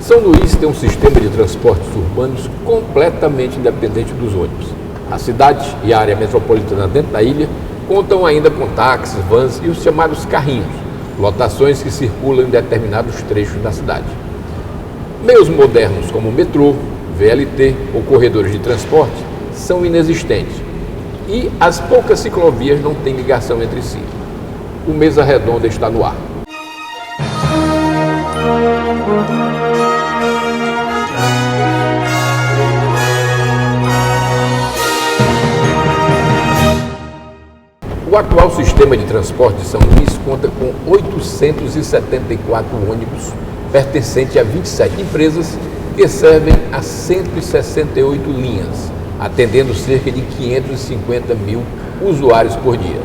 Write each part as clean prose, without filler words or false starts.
São Luís tem um sistema de transportes urbanos completamente independente dos ônibus. A cidade e a área metropolitana dentro da ilha contam ainda com táxis, vans e os chamados carrinhos, lotações que circulam em determinados trechos da cidade. Meios modernos como o metrô, VLT ou corredores de transporte são inexistentes e as poucas ciclovias não têm ligação entre si. O Mesa Redonda está no ar. O atual sistema de transporte de São Luís conta com 874 ônibus pertencentes a 27 empresas que servem a 168 linhas, atendendo cerca de 550 mil usuários por dia.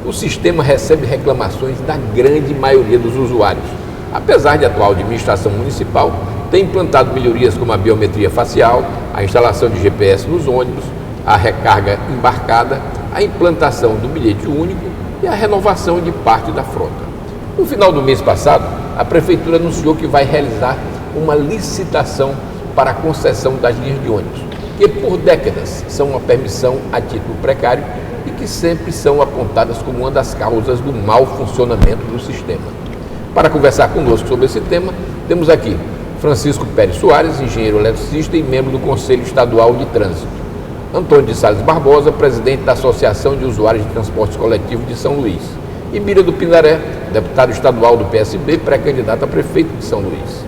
O sistema recebe reclamações da grande maioria dos usuários, apesar de a atual administração municipal ter implantado melhorias como a biometria facial, a instalação de GPS nos ônibus, a recarga embarcada, a implantação do bilhete único e a renovação de parte da frota. No final do mês passado, a Prefeitura anunciou que vai realizar uma licitação para a concessão das linhas de ônibus, que por décadas são uma permissão a título precário e que sempre são apontadas como uma das causas do mau funcionamento do sistema. Para conversar conosco sobre esse tema, temos aqui Francisco Pérez Soares, engenheiro eletricista e membro do Conselho Estadual de Trânsito, Antônio de Sales Barbosa, presidente da Associação de Usuários de Transportes Coletivos de São Luís, e Bira do Pindaré, deputado estadual do PSB, pré-candidato a prefeito de São Luís.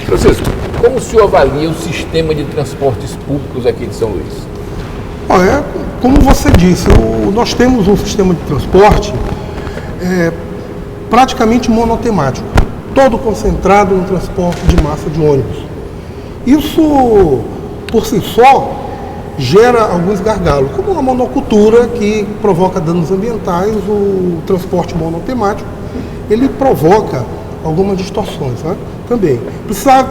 Francisco, como o senhor avalia o sistema de transportes públicos aqui de São Luís? Como você disse, nós temos um sistema de transporte praticamente monotemático, todo concentrado no transporte de massa de ônibus. Isso, por si só, gera alguns gargalos, como a monocultura, que provoca danos ambientais. O transporte monotemático, ele provoca algumas distorções, né? Também.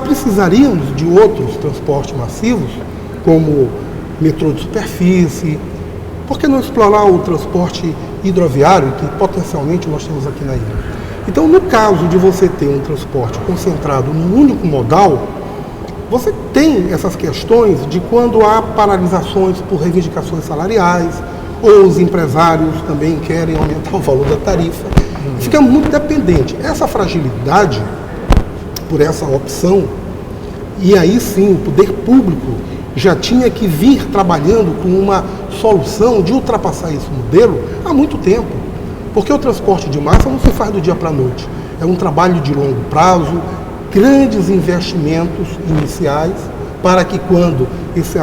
Precisaríamos de outros transportes massivos, como metrô de superfície. Por que não explorar o transporte hidroviário, que potencialmente nós temos aqui na ilha? Então, no caso de você ter um transporte concentrado num único modal, você tem essas questões de quando há paralisações por reivindicações salariais, ou os empresários também querem aumentar o valor da tarifa. Fica muito dependente. Essa fragilidade, por essa opção, e aí sim o poder público já tinha que vir trabalhando com uma solução de ultrapassar esse modelo há muito tempo. Porque o transporte de massa não se faz do dia para a noite. É um trabalho de longo prazo, grandes investimentos iniciais, para que quando esse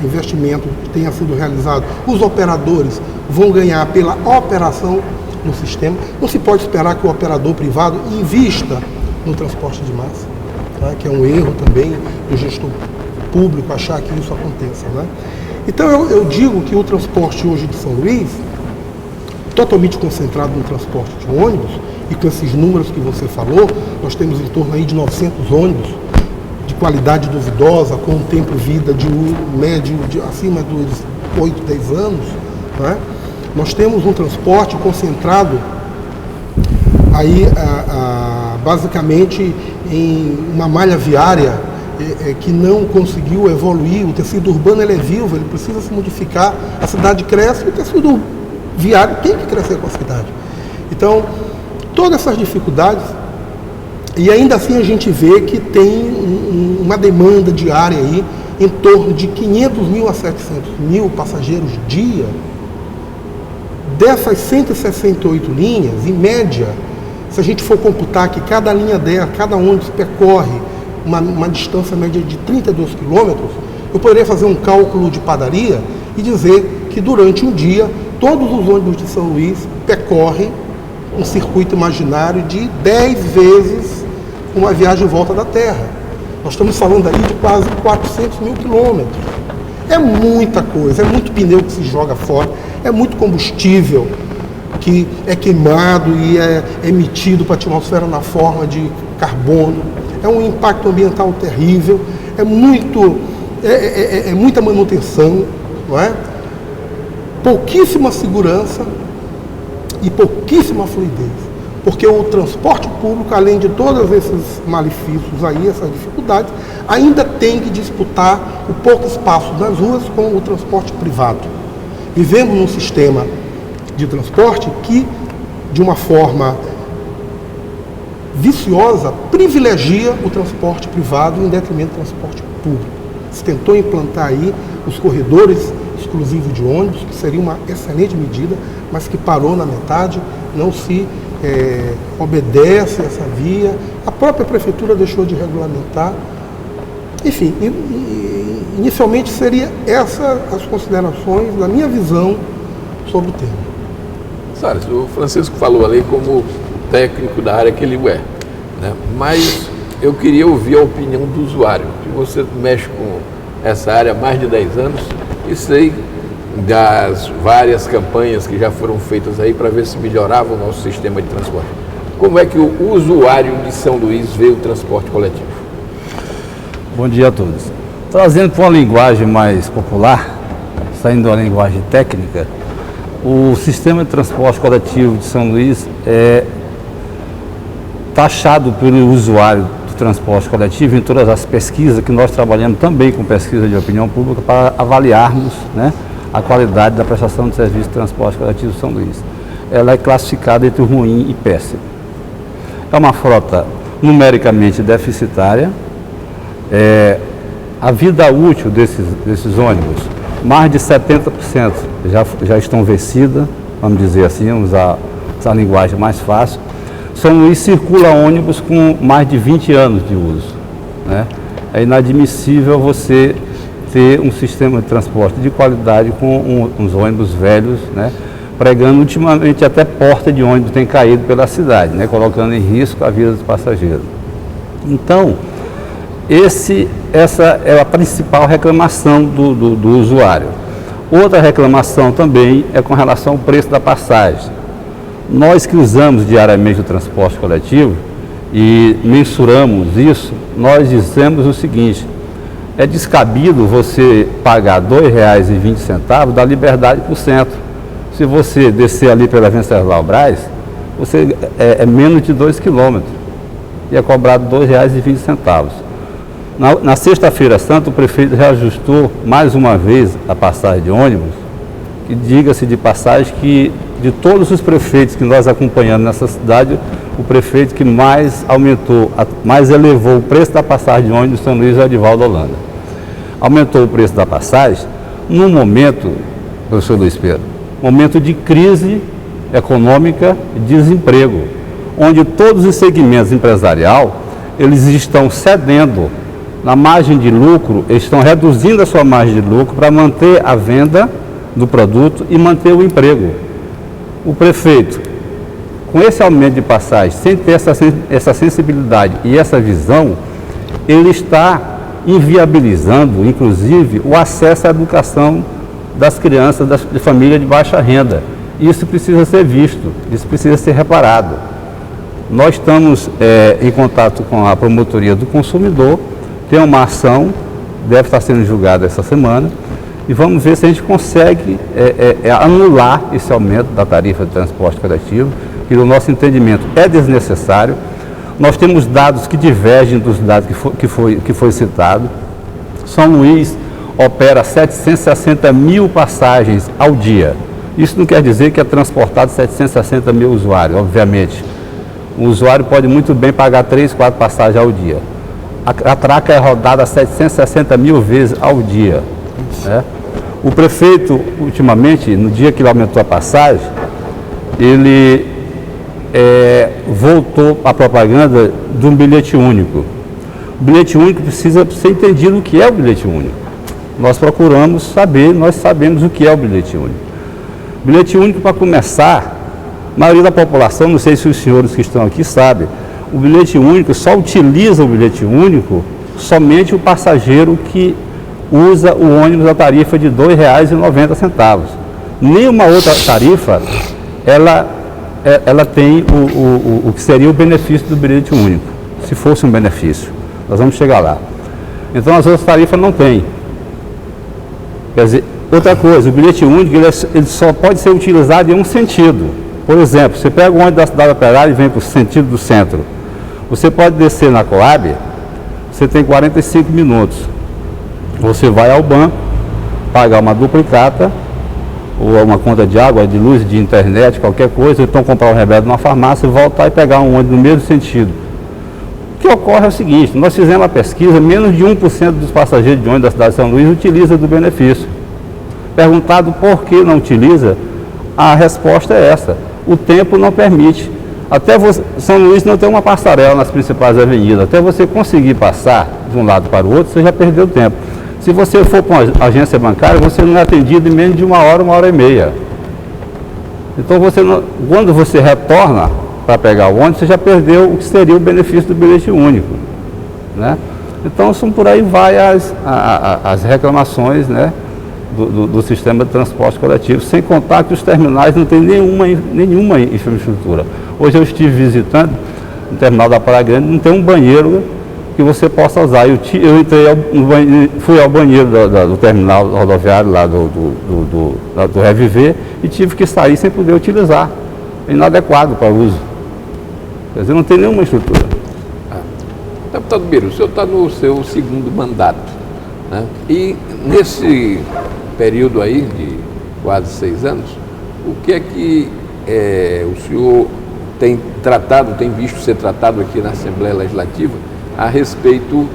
investimento tenha sido realizado, os operadores vão ganhar pela operação no sistema. Não se pode esperar que o operador privado invista no transporte de massa, tá? Que é um erro também do gestor público achar que isso aconteça, né? Então eu digo que o transporte hoje de São Luís, totalmente concentrado no transporte de ônibus, e com esses números que você falou, nós temos em torno aí de 900 ônibus de qualidade duvidosa, com um tempo-vida de médio acima dos 8, 10 anos, né? Nós temos um transporte concentrado aí basicamente em uma malha viária que não conseguiu evoluir. O tecido urbano ele é vivo, ele precisa se modificar, a cidade cresce e o tecido viário tem que crescer com a cidade. Então, todas essas dificuldades, e ainda assim a gente vê que tem uma demanda diária aí em torno de 500 mil a 700 mil passageiros dia. Dessas 168 linhas, em média, se a gente for computar que cada linha dela, cada ônibus percorre uma distância média de 32 quilômetros, eu poderia fazer um cálculo de padaria e dizer que durante um dia, todos os ônibus de São Luís percorrem um circuito imaginário de 10 vezes uma viagem em volta da Terra. Nós estamos falando aí de quase 400 mil quilômetros. É muita coisa, é muito pneu que se joga fora, é muito combustível que é queimado e é emitido para a atmosfera na forma de carbono. É um impacto ambiental terrível, é muito é muita manutenção, não é? Pouquíssima segurança e pouquíssima fluidez. Porque o transporte público, além de todos esses malefícios aí, essas dificuldades, ainda tem que disputar o pouco espaço nas ruas com o transporte privado. Vivemos num sistema de transporte que, de uma forma viciosa, privilegia o transporte privado em detrimento do transporte público. Se tentou implantar aí os corredores exclusivos de ônibus, que seria uma excelente medida, mas que parou na metade, não se obedece essa via, a própria prefeitura deixou de regulamentar. Enfim, inicialmente seria essas as considerações, na minha visão, sobre o tema. Salles, o Francisco falou ali como técnico da área que ele é, né? Mas eu queria ouvir a opinião do usuário, que você mexe com essa área há mais de 10 anos e sei das várias campanhas que já foram feitas aí para ver se melhorava o nosso sistema de transporte. Como é que o usuário de São Luís vê o transporte coletivo? Bom dia a todos. Trazendo para uma linguagem mais popular, saindo da linguagem técnica, o sistema de transporte coletivo de São Luís é taxado pelo usuário do transporte coletivo em todas as pesquisas, que nós trabalhamos também com pesquisa de opinião pública para avaliarmos, né, a qualidade da prestação de serviço de transporte coletivo de São Luís. Ela é classificada entre ruim e péssimo. É uma frota numericamente deficitária. A vida útil desses ônibus, mais de 70% já estão vencidas, vamos dizer assim, vamos usar essa linguagem mais fácil. São Luís circula ônibus com mais de 20 anos de uso, né? É inadmissível você ter um sistema de transporte de qualidade com uns ônibus velhos, né? Pregando ultimamente até porta de ônibus tem caído pela cidade, né? Colocando em risco a vida dos passageiros. Então, essa é a principal reclamação do usuário. Outra reclamação também é com relação ao preço da passagem. Nós que usamos diariamente o transporte coletivo e mensuramos isso, nós dizemos o seguinte: é descabido você pagar R$ 2,20 da Liberdade para o centro. Se você descer ali pela Venceslau Braz, você é menos de 2 quilômetros e é cobrado R$ 2,20. Na sexta-feira santa, o prefeito reajustou mais uma vez a passagem de ônibus, e diga-se de passagem que de todos os prefeitos que nós acompanhamos nessa cidade, o prefeito que mais aumentou, mais elevou o preço da passagem de ônibus em São Luís é o Edivaldo Holanda. Aumentou o preço da passagem num momento, professor Luiz Pedro, momento de crise econômica e desemprego, onde todos os segmentos empresarial, eles estão cedendo na margem de lucro, eles estão reduzindo a sua margem de lucro para manter a venda do produto e manter o emprego. O prefeito, com esse aumento de passagem, sem ter essa sensibilidade e essa visão, ele está inviabilizando, inclusive, o acesso à educação das crianças de família de baixa renda. Isso precisa ser visto, isso precisa ser reparado. Nós estamos em contato com a Promotoria do Consumidor, tem uma ação, deve estar sendo julgada essa semana, e vamos ver se a gente consegue anular esse aumento da tarifa de transporte coletivo, que no nosso entendimento é desnecessário. Nós temos dados que divergem dos dados que foi citado. São Luís opera 760 mil passagens ao dia. Isso não quer dizer que é transportado 760 mil usuários, obviamente. O usuário pode muito bem pagar 3, 4 passagens ao dia. A traca é rodada 760 mil vezes ao dia, né? O prefeito, ultimamente, no dia que ele aumentou a passagem, ele voltou à propaganda de um bilhete único. O bilhete único precisa ser entendido o que é o bilhete único. Nós procuramos saber, nós sabemos o que é o bilhete único. O bilhete único, para começar, a maioria da população, não sei se os senhores que estão aqui sabem, o bilhete único só utiliza o bilhete único somente o passageiro que usa o ônibus a tarifa de R$ 2,90. Nenhuma outra tarifa, ela tem o que seria o benefício do bilhete único, se fosse um benefício. Nós vamos chegar lá. Então as outras tarifas não têm. Quer dizer, outra coisa, o bilhete único ele só pode ser utilizado em um sentido. Por exemplo, você pega o ônibus da cidade operária e vem para o sentido do centro. Você pode descer na Coab, você tem 45 minutos. Você vai ao banco, pagar uma duplicata, ou uma conta de água, de luz, de internet, qualquer coisa, então comprar um remédio numa farmácia, voltar e pegar um ônibus no mesmo sentido. O que ocorre é o seguinte, nós fizemos uma pesquisa, menos de 1% dos passageiros de ônibus da cidade de São Luís utiliza do benefício. Perguntado por que não utiliza, a resposta é essa: o tempo não permite. Até São Luís não tem uma passarela nas principais avenidas, até você conseguir passar de um lado para o outro, você já perdeu tempo. Se você for para uma agência bancária, você não é atendido em menos de 1 hora e meia. Então, quando você retorna para pegar o ônibus, você já perdeu o que seria o benefício do bilhete único, né? Então, por aí vai as reclamações, né, do sistema de transporte coletivo, sem contar que os terminais não têm nenhuma infraestrutura. Hoje eu estive visitando o terminal da Praia Grande, não tem um banheiro que você possa usar. Eu fui ao banheiro do terminal rodoviário lá do Reviver e tive que sair sem poder utilizar. É inadequado para uso. Quer dizer, não tem nenhuma estrutura. Deputado Biro, o senhor está no seu segundo mandato, né? E nesse período aí de quase 6 anos, o que é que o senhor tem visto ser tratado aqui na Assembleia Legislativa a respeito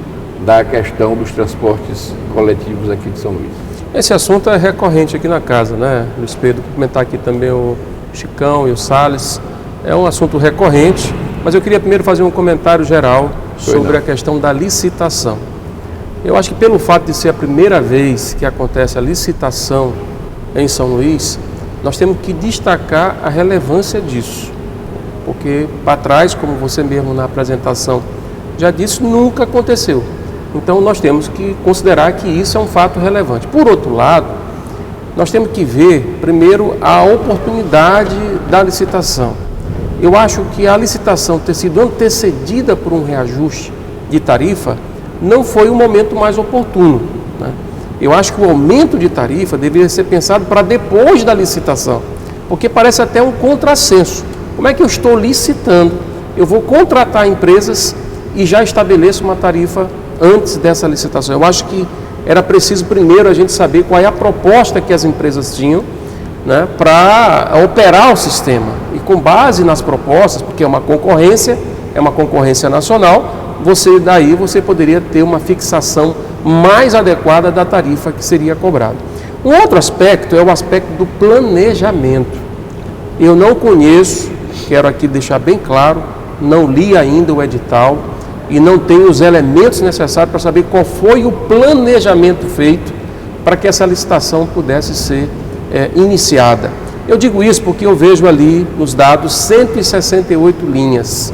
da questão dos transportes coletivos aqui de São Luís? Esse assunto é recorrente aqui na casa, né, Luiz Pedro? Cumprimentar aqui também o Chicão e o Salles. É um assunto recorrente, mas eu queria primeiro fazer um comentário geral sobre a questão da licitação. Eu acho que pelo fato de ser a primeira vez que acontece a licitação em São Luís, nós temos que destacar a relevância disso, porque para trás, como você mesmo na apresentação já disse, nunca aconteceu. Então nós temos que considerar que isso é um fato relevante. Por outro lado, nós temos que ver primeiro a oportunidade da licitação. Eu acho que a licitação ter sido antecedida por um reajuste de tarifa não foi o momento mais oportuno, né? Eu acho que o aumento de tarifa deveria ser pensado para depois da licitação, porque parece até um contrassenso. Como é que eu estou licitando? Eu vou contratar empresas e já estabeleço uma tarifa antes dessa licitação. Eu acho que era preciso primeiro a gente saber qual é a proposta que as empresas tinham, né, para operar o sistema. E com base nas propostas, porque é uma concorrência nacional, você poderia ter uma fixação mais adequada da tarifa que seria cobrada. Um outro aspecto é o aspecto do planejamento. Eu não conheço, quero aqui deixar bem claro, não li ainda o edital e não tenho os elementos necessários para saber qual foi o planejamento feito para que essa licitação pudesse ser iniciada. Eu digo isso porque eu vejo ali nos dados 168 linhas.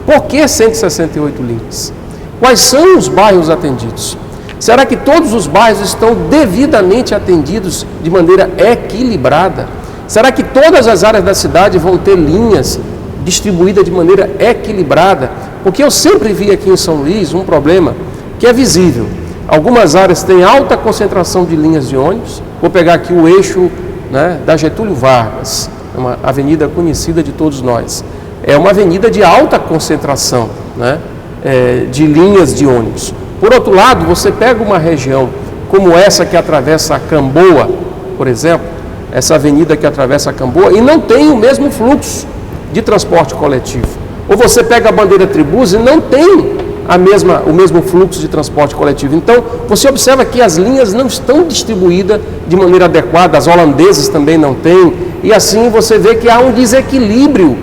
Por que 168 linhas? Quais são os bairros atendidos? Será que todos os bairros estão devidamente atendidos de maneira equilibrada? Será que todas as áreas da cidade vão ter linhas distribuídas de maneira equilibrada? Porque eu sempre vi aqui em São Luís um problema que é visível. Algumas áreas têm alta concentração de linhas de ônibus. Vou pegar aqui o eixo, né, da Getúlio Vargas, uma avenida conhecida de todos nós. É uma avenida de alta concentração, né, de linhas de ônibus. Por outro lado, você pega uma região como essa que atravessa a Camboa, por exemplo, essa avenida que atravessa a Camboa, e não tem o mesmo fluxo de transporte coletivo. Ou você pega a Bandeira Tribus e não tem o mesmo fluxo de transporte coletivo. Então, você observa que as linhas não estão distribuídas de maneira adequada, as holandesas também não têm, e assim você vê que há um desequilíbrio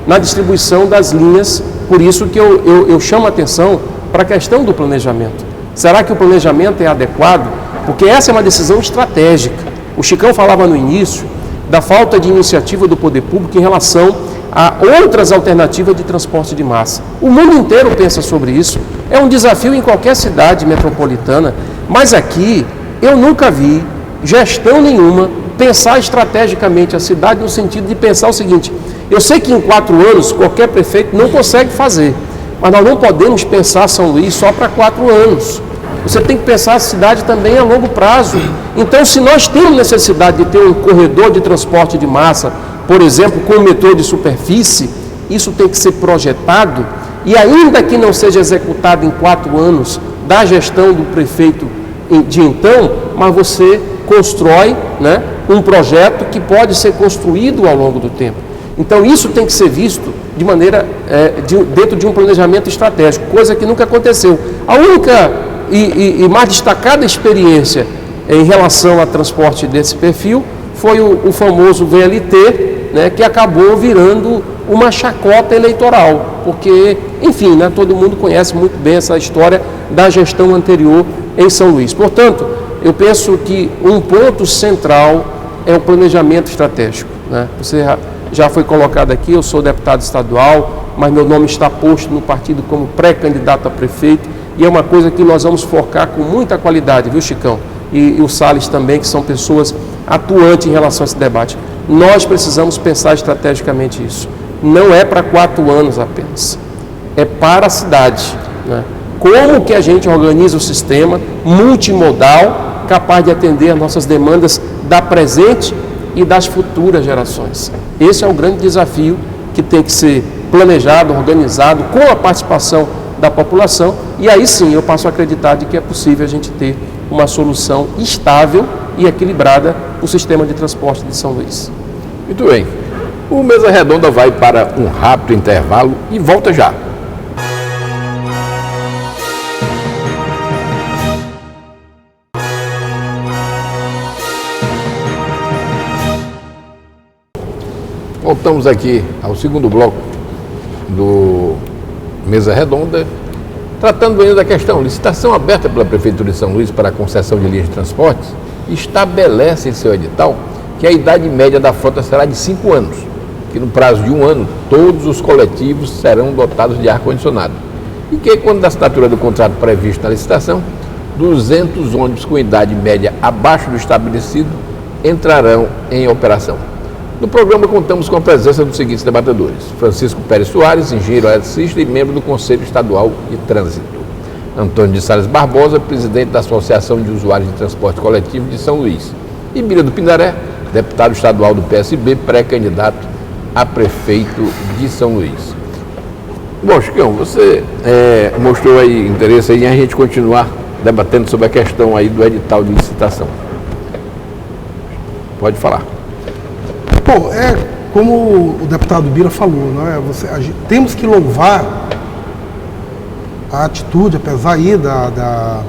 na distribuição das linhas. Por isso que eu chamo a atenção para a questão do planejamento. Será que o planejamento é adequado? Porque essa é uma decisão estratégica. O Chicão falava no início da falta de iniciativa do poder público em relação a outras alternativas de transporte de massa. O mundo inteiro pensa sobre isso. É um desafio em qualquer cidade metropolitana, mas aqui eu nunca vi gestão nenhuma pensar estrategicamente a cidade no sentido de pensar o seguinte: eu sei que em 4 anos qualquer prefeito não consegue fazer, mas nós não podemos pensar São Luís só para 4 anos. Você tem que pensar a cidade também a longo prazo. Então, se nós temos necessidade de ter um corredor de transporte de massa, por exemplo, com um metrô de superfície, isso tem que ser projetado, e ainda que não seja executado em 4 anos da gestão do prefeito de então, mas você constrói, né, um projeto que pode ser construído ao longo do tempo. Então isso tem que ser visto de maneira, dentro de um planejamento estratégico, coisa que nunca aconteceu. A única e mais destacada experiência em relação a transporte desse perfil foi o famoso VLT, né, que acabou virando uma chacota eleitoral, porque, enfim, né, todo mundo conhece muito bem essa história da gestão anterior em São Luís. Portanto, eu penso que um ponto central é o planejamento estratégico, né? Você já foi colocado aqui, eu sou deputado estadual, mas meu nome está posto no partido como pré-candidato a prefeito, e é uma coisa que nós vamos focar com muita qualidade, viu, Chicão? E o Salles também, que são pessoas atuantes em relação a esse debate. Nós precisamos pensar estrategicamente isso. Não é para 4 anos apenas, é para a cidade, né? Como que a gente organiza o sistema multimodal, capaz de atender as nossas demandas da presente e das futuras gerações. Esse é o grande desafio que tem que ser planejado, organizado, com a participação da população, e aí sim eu passo a acreditar de que é possível a gente ter uma solução estável e equilibrada para o sistema de transporte de São Luís. Muito bem. O Mesa Redonda vai para um rápido intervalo e volta já. Voltamos aqui ao segundo bloco do Mesa Redonda, tratando ainda da questão licitação aberta pela Prefeitura de São Luís para a concessão de linhas de transportes, estabelece em seu edital que a idade média da frota será de 5 anos, que no prazo de 1 ano todos os coletivos serão dotados de ar-condicionado, e que quando da assinatura do contrato previsto na licitação, 200 ônibus com idade média abaixo do estabelecido entrarão em operação. No programa contamos com a presença dos seguintes debatedores: Francisco Pérez Soares, engenheiro eletricista e membro do Conselho Estadual de Trânsito; Antônio de Salles Barbosa, presidente da Associação de Usuários de Transporte Coletivo de São Luís; e Bira do Pindaré, deputado estadual do PSB, pré-candidato a prefeito de São Luís. Bom, Chicão, você mostrou aí interesse em a gente continuar debatendo sobre a questão aí do edital de licitação. Pode falar. Bom, como o deputado Bira falou, né? Temos que louvar a atitude, apesar aí da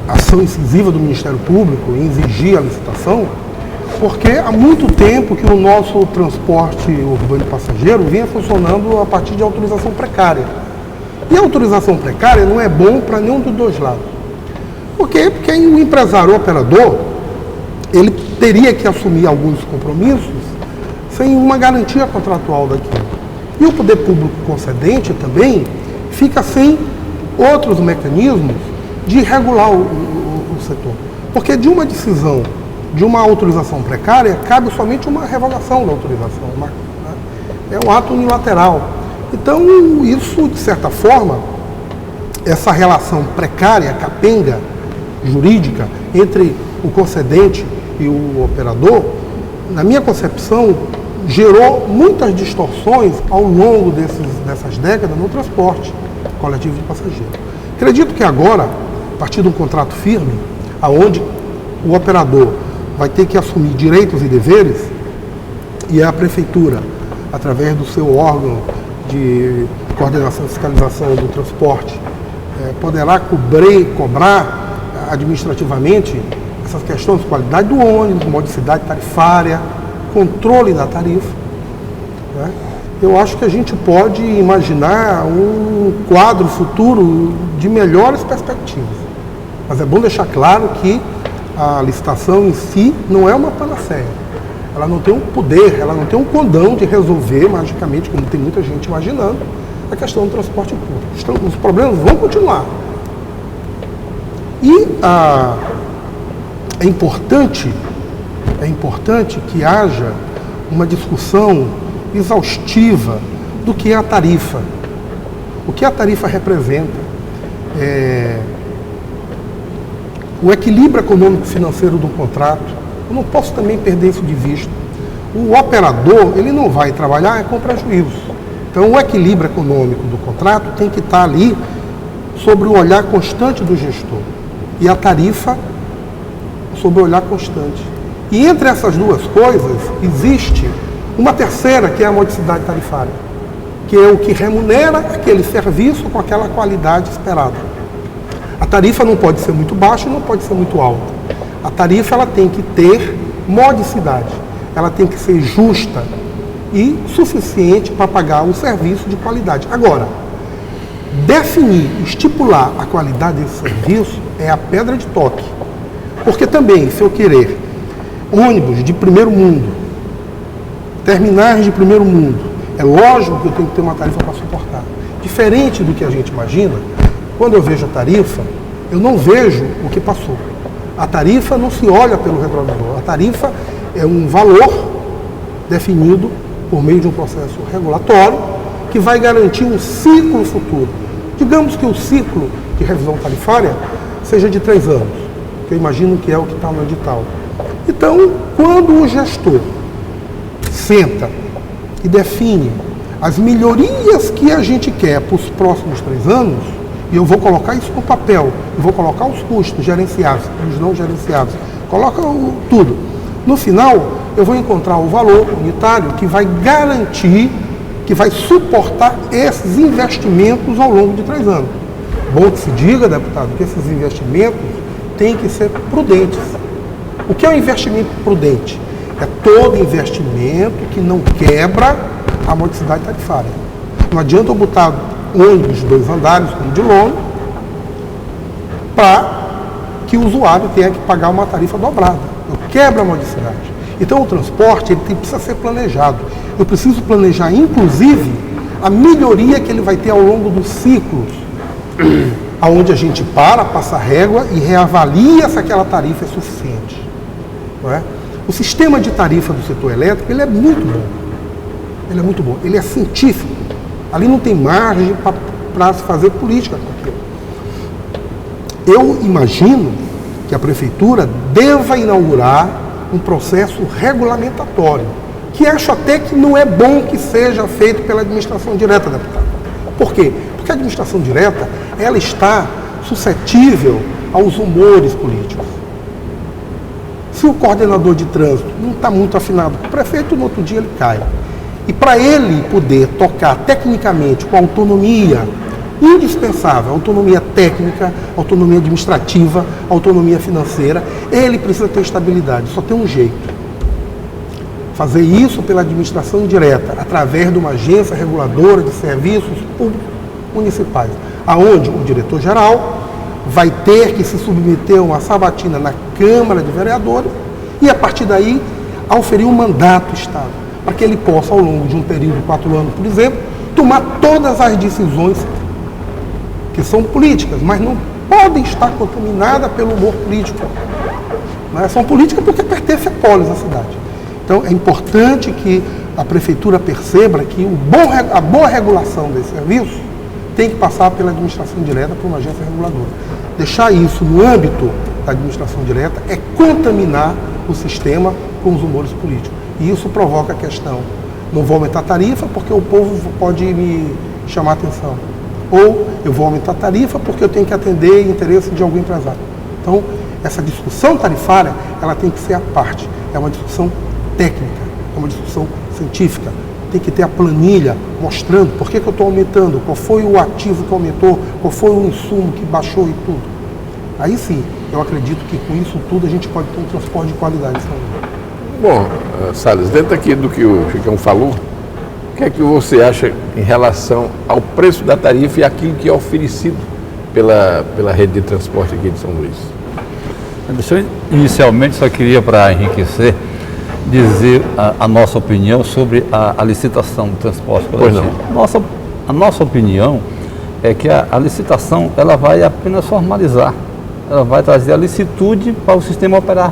ação incisiva do Ministério Público em exigir a licitação, porque há muito tempo que o nosso transporte urbano e passageiro vinha funcionando a partir de autorização precária. E a autorização precária não é bom para nenhum dos dois lados. Por quê? Porque o empresário, o operador, ele teria que assumir alguns compromissos sem uma garantia contratual daquilo. E o poder público concedente também fica sem outros mecanismos de regular o setor. Porque de uma decisão, de uma autorização precária, cabe somente uma revogação da autorização. É um ato unilateral. Então, isso, de certa forma, essa relação precária, capenga, jurídica, entre o concedente e o operador, na minha concepção, gerou muitas distorções ao longo dessas décadas no transporte coletivo de passageiros. Acredito que agora, a partir de um contrato firme, aonde o operador vai ter que assumir direitos e deveres, e a prefeitura, através do seu órgão de coordenação e fiscalização do transporte, poderá cobrar administrativamente essas questões de qualidade do ônibus, modicidade tarifária, controle da tarifa, né? Eu acho que a gente pode imaginar um quadro futuro de melhores perspectivas. Mas é bom deixar claro que a licitação em si não é uma panaceia. Ela não tem um poder, ela não tem um condão de resolver magicamente, como tem muita gente imaginando, a questão do transporte público. Os problemas vão continuar. E é importante que haja uma discussão exaustiva do que é a tarifa, o que a tarifa representa. o equilíbrio econômico-financeiro do contrato. Eu não posso também perder isso de vista. O operador, ele não vai trabalhar com prejuízo. Então, o equilíbrio econômico do contrato tem que estar ali sobre o olhar constante do gestor. E a tarifa sobre o olhar constante. E entre essas duas coisas, existe uma terceira, que é a modicidade tarifária, que é o que remunera aquele serviço com aquela qualidade esperada. A tarifa não pode ser muito baixa e não pode ser muito alta. A tarifa ela tem que ter modicidade, ela tem que ser justa e suficiente para pagar um serviço de qualidade. Agora, definir, estipular a qualidade desse serviço é a pedra de toque. Porque também, se eu querer ônibus de primeiro mundo, terminais de primeiro mundo, é lógico que eu tenho que ter uma tarifa para suportar. Diferente do que a gente imagina, quando eu vejo a tarifa, eu não vejo o que passou. A tarifa não se olha pelo retrovisor. A tarifa é um valor definido por meio de um processo regulatório que vai garantir um ciclo futuro. Digamos que o ciclo de revisão tarifária seja de 3 anos, que eu imagino que é o que está no edital. Então, quando o gestor senta e define as melhorias que a gente quer para os próximos 3 anos, e eu vou colocar isso no papel, eu vou colocar os custos gerenciados, os não gerenciados, coloca tudo. No final, eu vou encontrar o valor unitário que vai garantir, que vai suportar esses investimentos ao longo de 3 anos. Bom que se diga, deputado, que esses investimentos têm que ser prudentes. O que é um investimento prudente? É todo investimento que não quebra a modicidade tarifária. Não adianta eu botar ônibus de 2 andares, como de lona, para que o usuário tenha que pagar uma tarifa dobrada. Eu quebro a modicidade. Então o transporte ele precisa ser planejado. Eu preciso planejar, inclusive, a melhoria que ele vai ter ao longo dos ciclos, aonde a gente passa a régua e reavalia se aquela tarifa é suficiente. Não é? O sistema de tarifa do setor elétrico ele é muito bom. Ele é muito bom. Ele é científico. Ali não tem margem para se fazer política com aquilo. Eu imagino que a prefeitura deva inaugurar um processo regulamentatório, que acho até que não é bom que seja feito pela administração direta, deputado. Por quê? Porque a administração direta, ela está suscetível aos humores políticos. Se o coordenador de trânsito não está muito afinado com o prefeito, no outro dia ele cai. E para ele poder tocar tecnicamente com autonomia indispensável, autonomia técnica, autonomia administrativa, autonomia financeira, ele precisa ter estabilidade. Só tem um jeito. Fazer isso pela administração direta, através de uma agência reguladora de serviços públicos municipais, aonde o diretor-geral vai ter que se submeter a uma sabatina na Câmara de Vereadores e, a partir daí, auferir um mandato ao Estado, para que ele possa, ao longo de um período de 4 anos, por exemplo, tomar todas as decisões que são políticas, mas não podem estar contaminadas pelo humor político. Né? São políticas porque pertencem a polis da cidade. Então, é importante que a prefeitura perceba que a boa regulação desse serviço tem que passar pela administração direta, por uma agência reguladora. Deixar isso no âmbito da administração direta é contaminar o sistema com os humores políticos. E isso provoca a questão. Não vou aumentar a tarifa porque o povo pode me chamar a atenção. Ou eu vou aumentar a tarifa porque eu tenho que atender o interesse de algum empresário. Então, essa discussão tarifária, ela tem que ser à parte. É uma discussão técnica, é uma discussão científica. Tem que ter a planilha mostrando por que eu estou aumentando, qual foi o ativo que aumentou, qual foi o insumo que baixou e tudo. Aí sim, eu acredito que com isso tudo a gente pode ter um transporte de qualidade. Bom, Salles, dentro aqui do que o Chicão falou, o que é que você acha em relação ao preço da tarifa e aquilo que é oferecido pela rede de transporte aqui de São Luís? Eu inicialmente só queria, para enriquecer, dizer a nossa opinião sobre a licitação do transporte coletivo. A nossa opinião é que a licitação ela vai apenas formalizar, ela vai trazer a licitude para o sistema operar.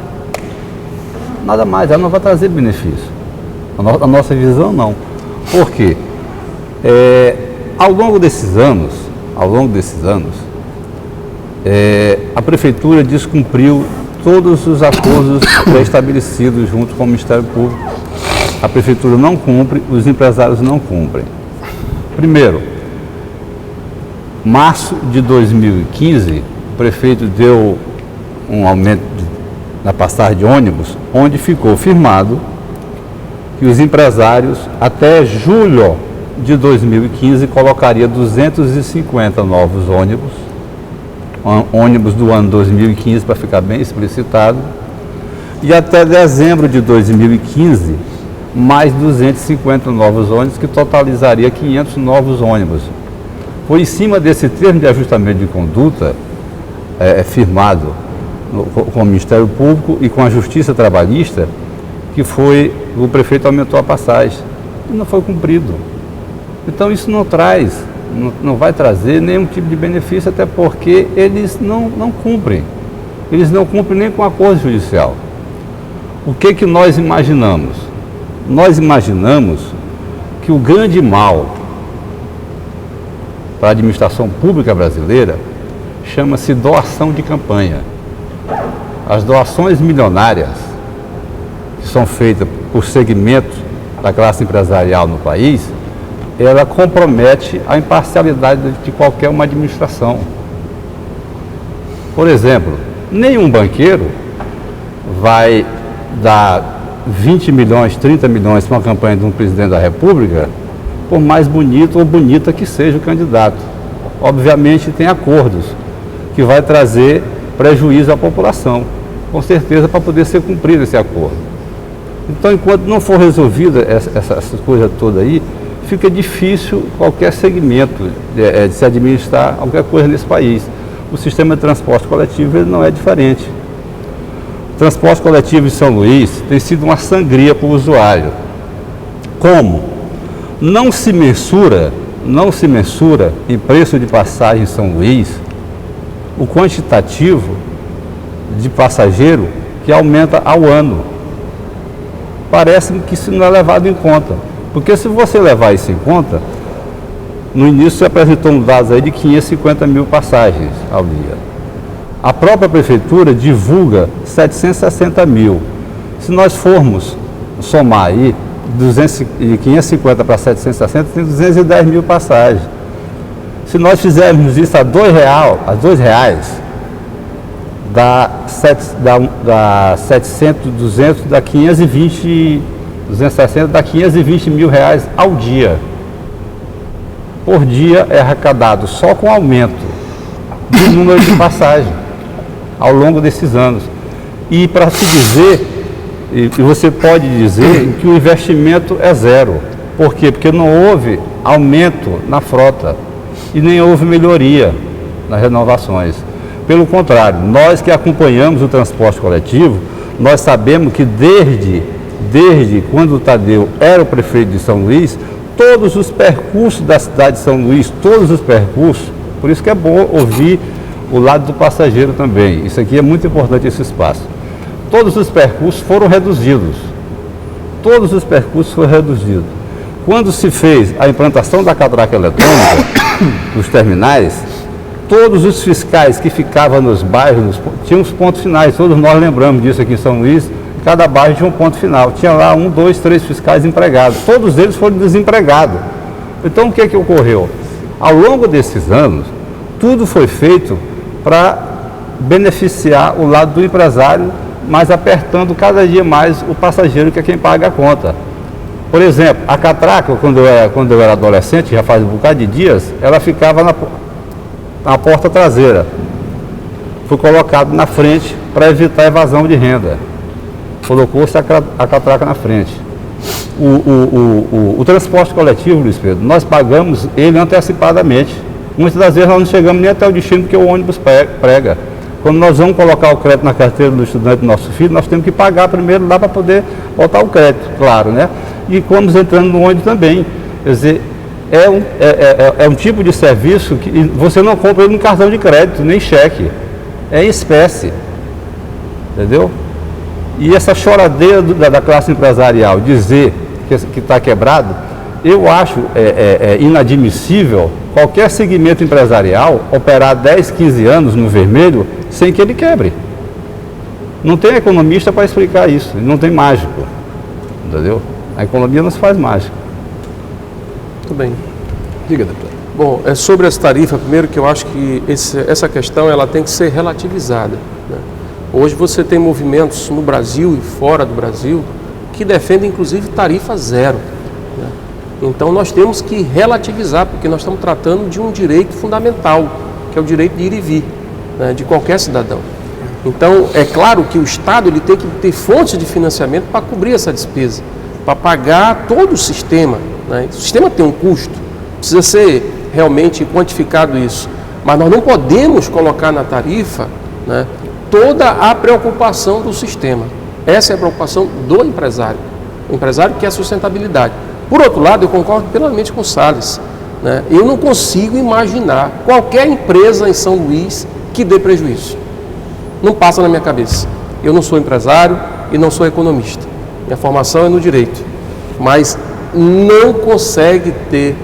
Nada mais, ela não vai trazer benefício. A nossa visão não. Por quê? Ao longo desses anos, a Prefeitura descumpriu todos os acordos estabelecidos junto com o Ministério Público. A Prefeitura não cumpre, os empresários não cumprem. Primeiro, março de 2015, o prefeito deu um aumento na passagem de ônibus, onde ficou firmado que os empresários, até julho de 2015, colocaria 250 novos ônibus do ano 2015, para ficar bem explicitado, e até dezembro de 2015, mais 250 novos ônibus, que totalizaria 500 novos ônibus. Foi em cima desse termo de ajustamento de conduta, firmado com o Ministério Público e com a Justiça Trabalhista, que o prefeito aumentou a passagem. E não foi cumprido. Então isso não vai trazer nenhum tipo de benefício, até porque eles não cumprem. Eles não cumprem nem com acordo judicial. O que nós imaginamos? Nós imaginamos que o grande mal para a administração pública brasileira chama-se doação de campanha. As doações milionárias que são feitas por segmentos da classe empresarial no país, ela compromete a imparcialidade de qualquer uma administração. Por exemplo, nenhum banqueiro vai dar 20 milhões, 30 milhões para uma campanha de um presidente da República, por mais bonito ou bonita que seja o candidato. Obviamente tem acordos que vai trazer prejuízo à população, com certeza, para poder ser cumprido esse acordo. Então, enquanto não for resolvida essa coisa toda aí, fica difícil qualquer segmento de se administrar qualquer coisa nesse país. O sistema de transporte coletivo ele não é diferente. O transporte coletivo em São Luís tem sido uma sangria para o usuário. Como? Não se mensura em preço de passagem em São Luís o quantitativo de passageiro que aumenta ao ano. Parece-me que isso não é levado em conta. Porque se você levar isso em conta, no início você apresentou um dados aí de 550 mil passagens ao dia. A própria Prefeitura divulga 760 mil. Se nós formos somar aí, de 550 para 760, tem 210 mil passagens. Se nós fizermos isso a R$2, dá 700, 200, dá 520, 260, dá 520 mil reais ao dia. Por dia é arrecadado só com aumento do número de passagem ao longo desses anos. E para se dizer, e você pode dizer que o investimento é zero. Por quê? Porque não houve aumento na frota e nem houve melhoria nas renovações. Pelo contrário, nós que acompanhamos o transporte coletivo, nós sabemos que desde quando o Tadeu era o prefeito de São Luís, todos os percursos da cidade de São Luís, todos os percursos, por isso que é bom ouvir o lado do passageiro também. Isso aqui é muito importante, esse espaço. Todos os percursos foram reduzidos. Todos os percursos foram reduzidos. Quando se fez a implantação da catraca eletrônica nos terminais, todos os fiscais que ficavam nos bairros tinham os pontos finais. Todos nós lembramos disso aqui em São Luís. Cada bairro tinha um ponto final. Tinha lá 1, 2, 3 fiscais empregados. Todos eles foram desempregados. Então, o que ocorreu? Ao longo desses anos, tudo foi feito para beneficiar o lado do empresário, mas apertando cada dia mais o passageiro, que é quem paga a conta. Por exemplo, a catraca, quando eu era adolescente, já faz um bocado de dias, ela ficava na porta traseira. Foi colocado na frente para evitar evasão de renda. Colocou-se a catraca na frente. O transporte coletivo, Luiz Pedro, nós pagamos ele antecipadamente. Muitas das vezes nós não chegamos nem até o destino porque o ônibus prega. Quando nós vamos colocar o crédito na carteira do estudante do nosso filho, nós temos que pagar primeiro lá para poder botar o crédito, claro, né? E vamos entrando no ônibus também. Quer dizer, é um tipo de serviço que você não compra ele no cartão de crédito, nem cheque. É em espécie. Entendeu? E essa choradeira da classe empresarial dizer que está quebrado, eu acho inadmissível qualquer segmento empresarial operar 10, 15 anos no vermelho sem que ele quebre. Não tem economista para explicar isso, não tem mágico, entendeu? A economia não se faz mágica. Muito bem. Diga, doutor. Bom, sobre essa tarifa, primeiro que eu acho que essa questão ela tem que ser relativizada, né? Hoje você tem movimentos no Brasil e fora do Brasil que defendem inclusive tarifa zero, né? Então nós temos que relativizar, porque nós estamos tratando de um direito fundamental, que é o direito de ir e vir, né, de qualquer cidadão. Então é claro que o Estado ele tem que ter fontes de financiamento para cobrir essa despesa, para pagar todo o sistema, né? O sistema tem um custo, precisa ser realmente quantificado isso, mas nós não podemos colocar na tarifa, né, toda a preocupação do sistema. Essa é a preocupação do empresário, o empresário quer sustentabilidade. Por outro lado, eu concordo plenamente com o Salles, né? Eu não consigo imaginar qualquer empresa em São Luís que dê prejuízo. Não passa na minha cabeça. Eu não sou empresário e não sou economista. Minha formação é no direito, mas não consegue ter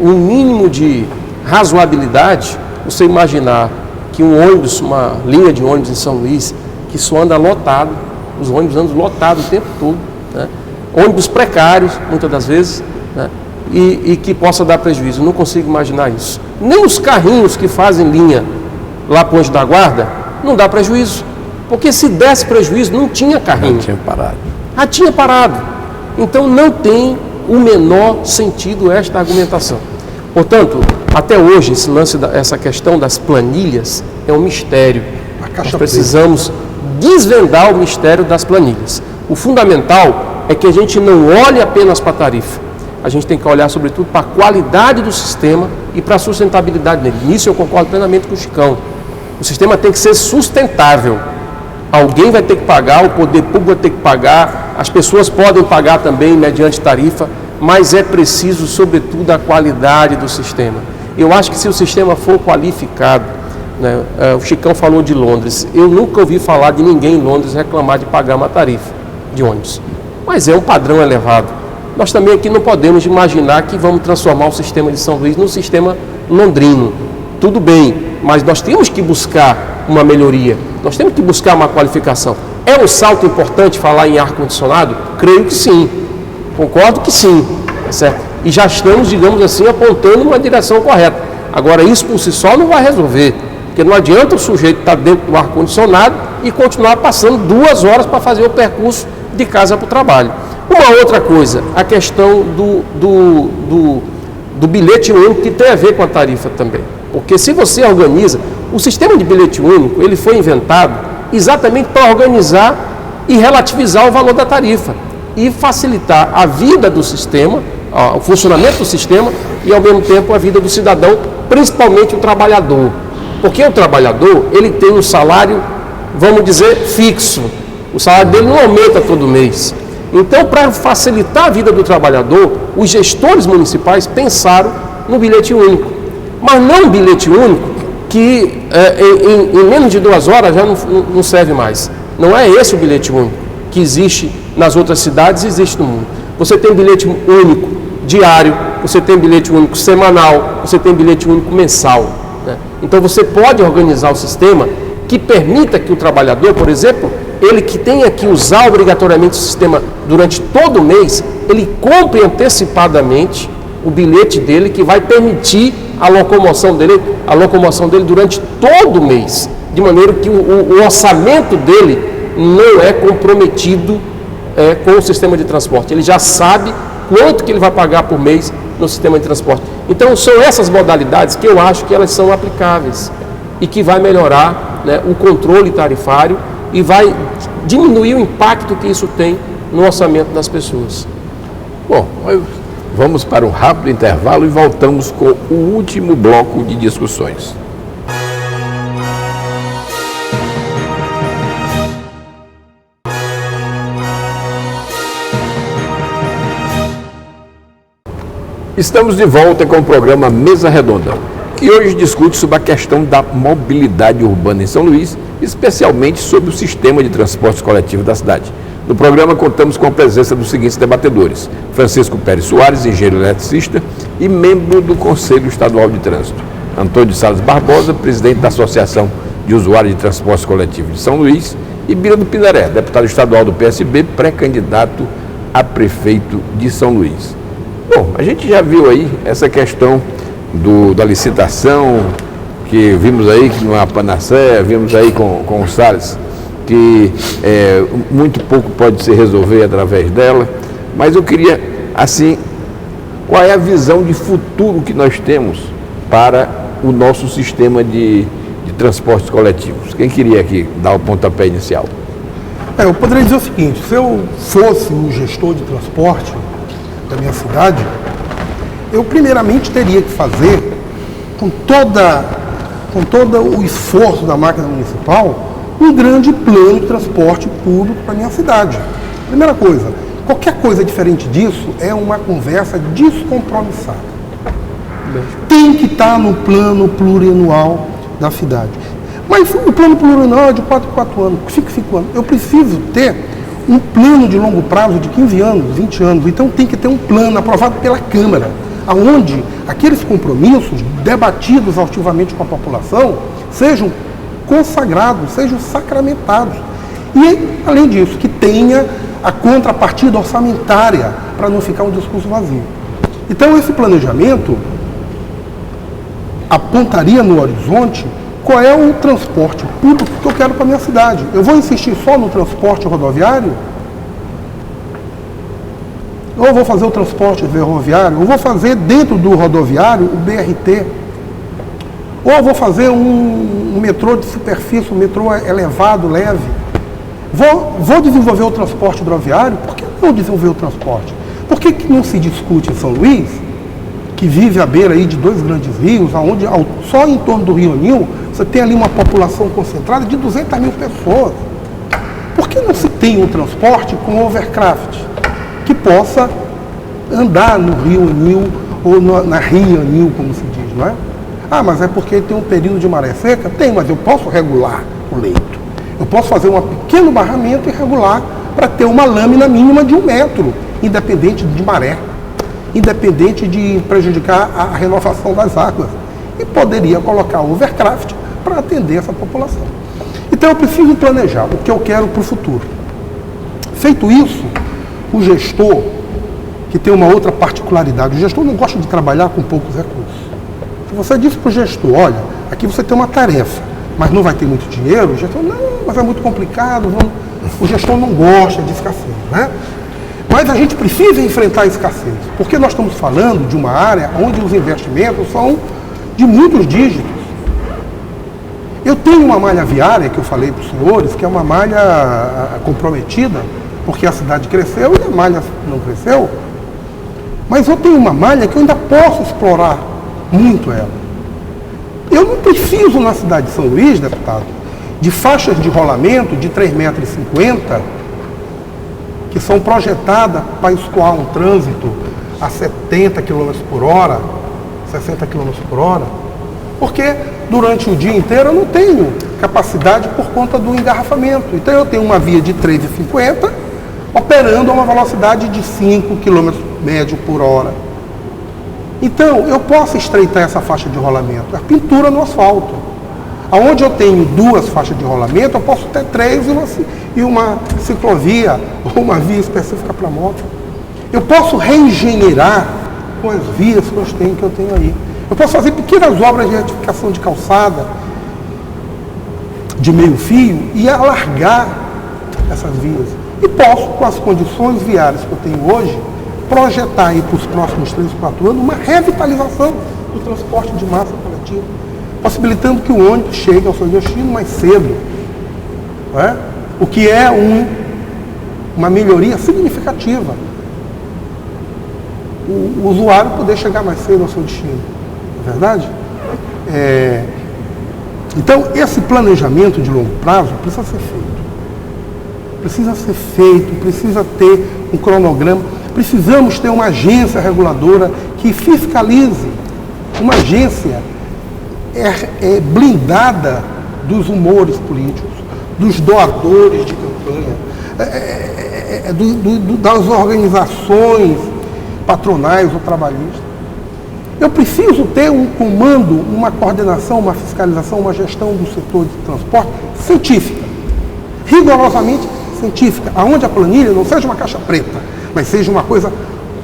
um mínimo de razoabilidade você imaginar que um ônibus, uma linha de ônibus em São Luís, que só anda lotado, os ônibus andam lotados o tempo todo, né? Ônibus precários, muitas das vezes, né? E que possa dar prejuízo. Não consigo imaginar isso. Nem os carrinhos que fazem linha lá para o Anjo da Guarda, não dá prejuízo. Porque se desse prejuízo, não tinha carrinho. Tinha parado. Tinha parado. Então não tem o menor sentido esta argumentação. Portanto, até hoje, essa questão das planilhas é um mistério. Nós precisamos desvendar o mistério das planilhas. O fundamental é que a gente não olhe apenas para a tarifa. A gente tem que olhar, sobretudo, para a qualidade do sistema e para a sustentabilidade dele. Nisso eu concordo plenamente com o Chicão. O sistema tem que ser sustentável. Alguém vai ter que pagar, o poder público vai ter que pagar, as pessoas podem pagar também mediante tarifa, mas é preciso, sobretudo, a qualidade do sistema. Eu acho que se o sistema for qualificado, né, o Chicão falou de Londres, eu nunca ouvi falar de ninguém em Londres reclamar de pagar uma tarifa de ônibus, mas é um padrão elevado. Nós também aqui não podemos imaginar que vamos transformar o sistema de São Luís num sistema londrino. Tudo bem, mas nós temos que buscar uma melhoria, nós temos que buscar uma qualificação. É um salto importante falar em ar-condicionado? Creio que sim, concordo que sim, certo? E já estamos, digamos assim, apontando uma direção correta. Agora, isso por si só não vai resolver, porque não adianta o sujeito estar dentro do ar-condicionado e continuar passando 2 horas para fazer o percurso de casa para o trabalho. Uma outra coisa, a questão do bilhete único, que tem a ver com a tarifa também. Porque se você organiza, o sistema de bilhete único, ele foi inventado exatamente para organizar e relativizar o valor da tarifa e facilitar a vida do sistema, o funcionamento do sistema e ao mesmo tempo a vida do cidadão, principalmente o trabalhador. Porque o trabalhador, ele tem um salário, vamos dizer, fixo. O salário dele não aumenta todo mês. Então, para facilitar a vida do trabalhador, os gestores municipais pensaram no bilhete único. Mas não um bilhete único que em menos de 2 horas já não serve mais. Não é esse o bilhete único que existe nas outras cidades e existe no mundo. Você tem bilhete único diário, você tem bilhete único semanal, você tem bilhete único mensal, né? Então você pode organizar o sistema que permita que o trabalhador, por exemplo, ele que tenha que usar obrigatoriamente o sistema durante todo o mês, ele compre antecipadamente o bilhete dele, que vai permitir a locomoção dele durante todo o mês, de maneira que o orçamento dele não é comprometido com o sistema de transporte. Ele já sabe quanto que ele vai pagar por mês no sistema de transporte. Então são essas modalidades que eu acho que elas são aplicáveis e que vai melhorar, né, o controle tarifário e vai diminuir o impacto que isso tem no orçamento das pessoas. Bom, vamos para um rápido intervalo e voltamos com o último bloco de discussões. Estamos de volta com o programa Mesa Redonda, que hoje discute sobre a questão da mobilidade urbana em São Luís, especialmente sobre o sistema de transporte coletivo da cidade. No programa contamos com a presença dos seguintes debatedores: Francisco Pérez Soares, engenheiro eletricista, e membro do Conselho Estadual de Trânsito. Antônio de Salles Barbosa, presidente da Associação de Usuários de Transporte Coletivo de São Luís, e Bira do Pindaré, deputado estadual do PSB, pré-candidato a prefeito de São Luís. Bom, a gente já viu aí essa questão da licitação, que vimos aí que não há panacéia, vimos aí com o Salles, que muito pouco pode se resolver através dela, mas eu queria, assim, qual é a visão de futuro que nós temos para o nosso sistema de transportes coletivos? Quem queria aqui dar o pontapé inicial? Eu poderia dizer o seguinte: se eu fosse o gestor de transporte da minha cidade, eu primeiramente teria que fazer, com todo o esforço da máquina municipal, um grande plano de transporte público para a minha cidade. Primeira coisa, qualquer coisa diferente disso é uma conversa descompromissada. Tem que estar no plano plurianual da cidade. Mas o plano plurianual é de 4 em 4 anos, 5 em 5 anos. Eu preciso ter um plano de longo prazo de 15 anos, 20 anos. Então tem que ter um plano aprovado pela Câmara, onde aqueles compromissos debatidos altivamente com a população sejam consagrados, sejam sacramentados. E, além disso, que tenha a contrapartida orçamentária, para não ficar um discurso vazio. Então, esse planejamento apontaria no horizonte qual é o transporte público que eu quero para a minha cidade. Eu vou insistir só no transporte rodoviário? Ou eu vou fazer o transporte ferroviário? Ou vou fazer dentro do rodoviário o BRT? Ou eu vou fazer um metrô de superfície, um metrô elevado, leve? Vou desenvolver o transporte hidroviário? Por que não desenvolver o transporte? Por que não se discute em São Luís, que vive à beira aí de 2 grandes rios, onde só em torno do Rio Anil você tem ali uma população concentrada de 200 mil pessoas? Por que não se tem um transporte com overcraft, que possa andar no Rio Anil ou na Rio Anil, como se diz, não é? Ah, mas é porque tem um período de maré seca? Tem, mas eu posso regular o leito. Eu posso fazer um pequeno barramento e regular para ter uma lâmina mínima de 1 metro, independente de maré, independente de prejudicar a renovação das águas. E poderia colocar overcraft para atender essa população. Então eu preciso planejar o que eu quero para o futuro. Feito isso, o gestor, que tem uma outra particularidade, o gestor não gosta de trabalhar com poucos recursos. Se você diz para o gestor, olha, aqui você tem uma tarefa, mas não vai ter muito dinheiro, o gestor, não, mas é muito complicado, o gestor não gosta de escassez, né? Mas a gente precisa enfrentar a escassez, porque nós estamos falando de uma área onde os investimentos são de muitos dígitos. Eu tenho uma malha viária, que eu falei para os senhores, que é uma malha comprometida, porque a cidade cresceu e a malha não cresceu, mas eu tenho uma malha que eu ainda posso explorar muito ela. Eu não preciso, na cidade de São Luís, deputado, de faixas de rolamento de 3,50 metros, que são projetadas para escoar um trânsito a 70 km por hora, 60 km por hora, porque durante o dia inteiro eu não tenho capacidade por conta do engarrafamento. Então eu tenho uma via de 3,50 operando a uma velocidade de 5 km médio por hora. Então eu posso estreitar essa faixa de rolamento, a pintura no asfalto. Aonde eu tenho 2 faixas de rolamento, eu posso ter 3 e uma ciclovia ou uma via específica para moto. Eu posso reengenheirar com as vias que eu tenho aí. Eu posso fazer pequenas obras de retificação de calçada, de meio fio, e alargar essas vias. E posso, com as condições viárias que eu tenho hoje, projetar aí para os próximos 3, 4 anos uma revitalização do transporte de massa coletivo, possibilitando que o ônibus chegue ao seu destino mais cedo, não é? O que é uma melhoria significativa. O usuário poder chegar mais cedo ao seu destino, não é verdade? Então, esse planejamento de longo prazo precisa ser feito. Precisa ter um cronograma. Precisamos ter uma agência reguladora que fiscalize, uma agência blindada dos humores políticos, dos doadores de campanha, das organizações patronais ou trabalhistas. Eu preciso ter um comando, uma coordenação, uma fiscalização, uma gestão do setor de transporte científica, rigorosamente científica, aonde a planilha não seja uma caixa preta, mas seja uma coisa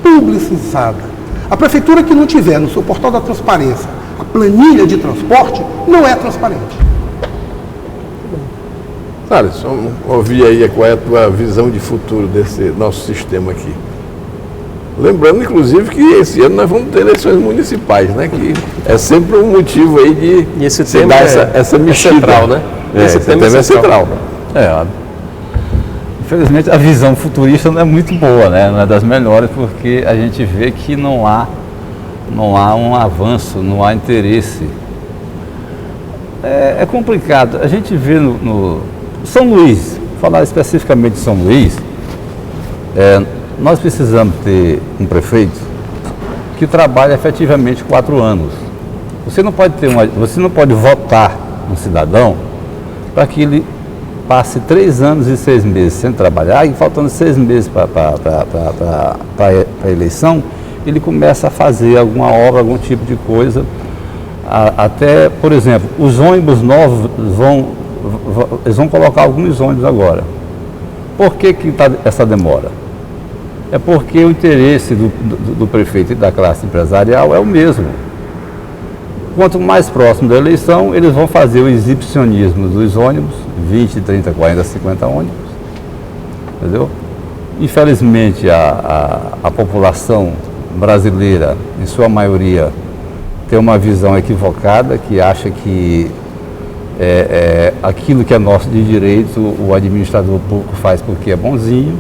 publicizada. A prefeitura que não tiver no seu portal da transparência a planilha de transporte não é transparente. Thales, vamos ouvir aí qual é a tua visão de futuro desse nosso sistema aqui. Lembrando, inclusive, que esse ano nós vamos ter eleições municipais, né? Que é sempre um motivo aí de E esse tema dar essa mexida. central, né? Esse tema é central. Infelizmente a visão futurista não é muito boa, né? Não é das melhores, porque a gente vê que não há um avanço, não há interesse. É complicado. A gente vê no São Luís, falar especificamente de São Luís, nós precisamos ter um prefeito que trabalhe efetivamente 4 anos. Você não pode votar um cidadão para que ele passe 3 anos e 6 meses sem trabalhar e faltando 6 meses para a eleição, ele começa a fazer alguma obra, algum tipo de coisa. Até, por exemplo, os ônibus novos eles vão colocar alguns ônibus agora. Por que está essa demora? É porque o interesse do prefeito e da classe empresarial é o mesmo. Quanto mais próximo da eleição, eles vão fazer o exibicionismo dos ônibus, 20, 30, 40, 50 ônibus, entendeu? Infelizmente, a população brasileira, em sua maioria, tem uma visão equivocada, que acha que aquilo que é nosso de direito, o administrador público faz porque é bonzinho.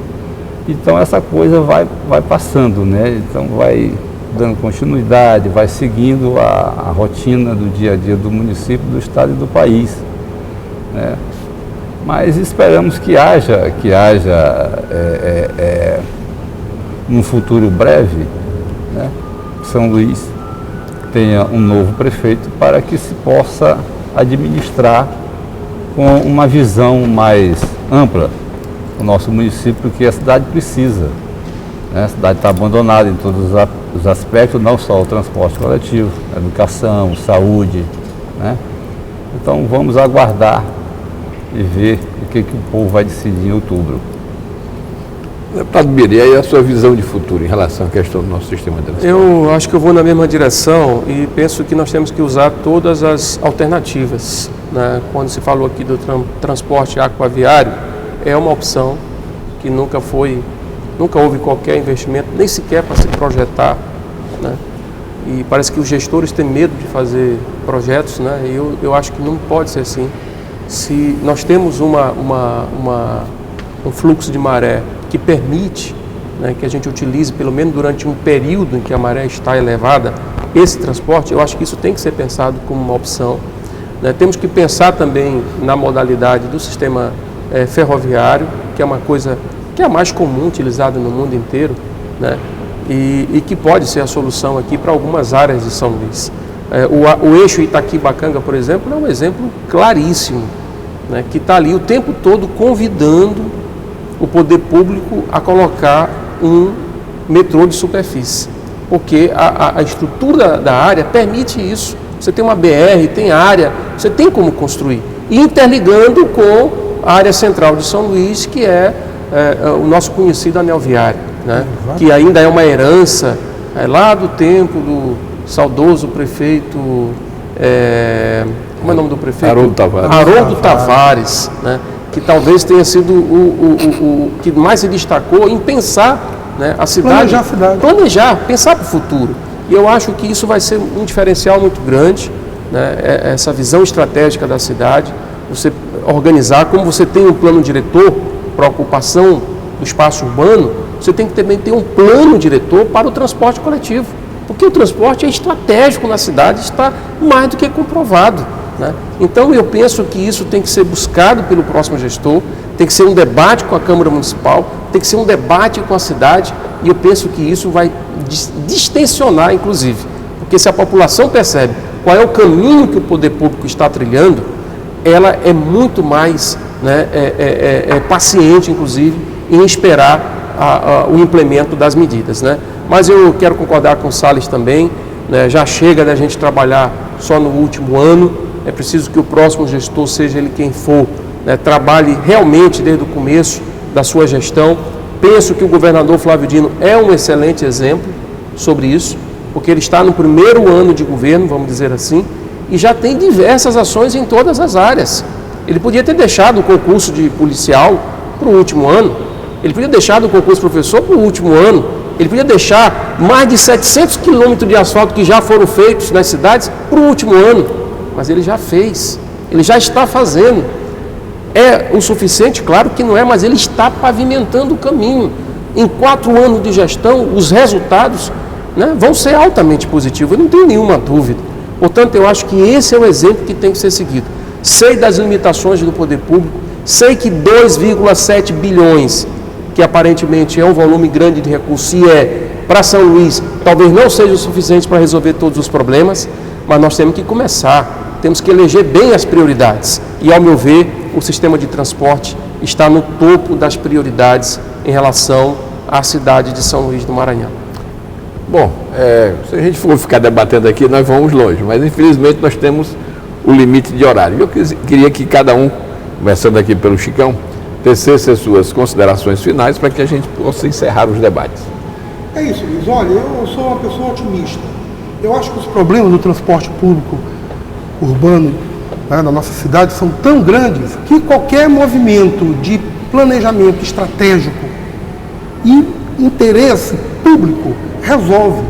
Então essa coisa vai passando, né? Então vai dando continuidade, vai seguindo a rotina do dia a dia do município, do estado e do país, né? Mas esperamos que haja num futuro breve, né, São Luís tenha um novo prefeito para que se possa administrar com uma visão mais ampla o nosso município, que a cidade precisa, né? A cidade está abandonada em todos os aspectos, não só o transporte coletivo, a educação, saúde, né? Então vamos aguardar e ver o que o povo vai decidir em outubro. Deputado Bira, e aí a sua visão de futuro em relação à questão do nosso sistema de transporte? Eu acho que eu vou na mesma direção e penso que nós temos que usar todas as alternativas, né? Quando se falou aqui do transporte aquaviário, é uma opção que nunca houve qualquer investimento, nem sequer para se projetar, né? E parece que os gestores têm medo de fazer projetos, né? E eu acho que não pode ser assim. Se nós temos um fluxo de maré que permite, né, que a gente utilize, pelo menos durante um período em que a maré está elevada, esse transporte, eu acho que isso tem que ser pensado como uma opção, né? Temos que pensar também na modalidade do sistema ferroviário, que é uma coisa que é a mais comum utilizada no mundo inteiro, né? E que pode ser a solução aqui para algumas áreas de São Luís. O eixo Itaqui-Bacanga, por exemplo, é um exemplo claríssimo, né, que está ali o tempo todo convidando o poder público a colocar um metrô de superfície, porque a estrutura da área permite isso. Você tem uma BR, tem área, você tem como construir, e interligando com a área central de São Luís, que é o nosso conhecido anel viário, né? Que ainda é uma herança lá do tempo do saudoso prefeito, como é o nome do prefeito? Haroldo Tavares, né? Que talvez tenha sido o que mais se destacou em pensar, né, a cidade, planejar, pensar para o futuro. E eu acho que isso vai ser um diferencial muito grande, né? Essa visão estratégica da cidade, você organizar, como você tem um plano diretor para a ocupação do espaço urbano, você tem que também ter um plano diretor para o transporte coletivo, porque o transporte é estratégico na cidade, está mais do que comprovado, né? Então eu penso que isso tem que ser buscado pelo próximo gestor, tem que ser um debate com a Câmara Municipal, tem que ser um debate com a cidade, e eu penso que isso vai distensionar, inclusive, porque se a população percebe qual é o caminho que o poder público está trilhando, ela é muito mais, né, paciente, inclusive, em esperar o implemento das medidas, né? Mas eu quero concordar com o Salles também, né? Já chega da gente trabalhar só no último ano, é preciso que o próximo gestor, seja ele quem for, né, trabalhe realmente desde o começo da sua gestão. Penso que o governador Flávio Dino é um excelente exemplo sobre isso, porque ele está no primeiro ano de governo, vamos dizer assim, e já tem diversas ações em todas as áreas. Ele podia ter deixado o concurso de policial para o último ano, ele podia deixar o concurso de professor para o último ano, ele podia deixar mais de 700 quilômetros de asfalto que já foram feitos nas cidades para o último ano, mas ele já fez, ele já está fazendo. É o suficiente? Claro que não é, mas ele está pavimentando o caminho. Em 4 anos de gestão, os resultados, né, vão ser altamente positivos, eu não tenho nenhuma dúvida. Portanto, eu acho que esse é o exemplo que tem que ser seguido. Sei das limitações do poder público, sei que 2,7 bilhões, que aparentemente é um volume grande de recursos, e para São Luís, talvez não seja o suficiente para resolver todos os problemas, mas nós temos que começar, temos que eleger bem as prioridades. E, ao meu ver, o sistema de transporte está no topo das prioridades em relação à cidade de São Luís do Maranhão. Bom, se a gente for ficar debatendo aqui, nós vamos longe, mas infelizmente nós temos o limite de horário. Eu queria que cada um, começando aqui pelo Chicão, tecesse as suas considerações finais para que a gente possa encerrar os debates. É isso, Luiz. Olha, eu sou uma pessoa otimista. Eu acho que os problemas do transporte público urbano, né, na nossa cidade são tão grandes que qualquer movimento de planejamento estratégico e interesse público resolve.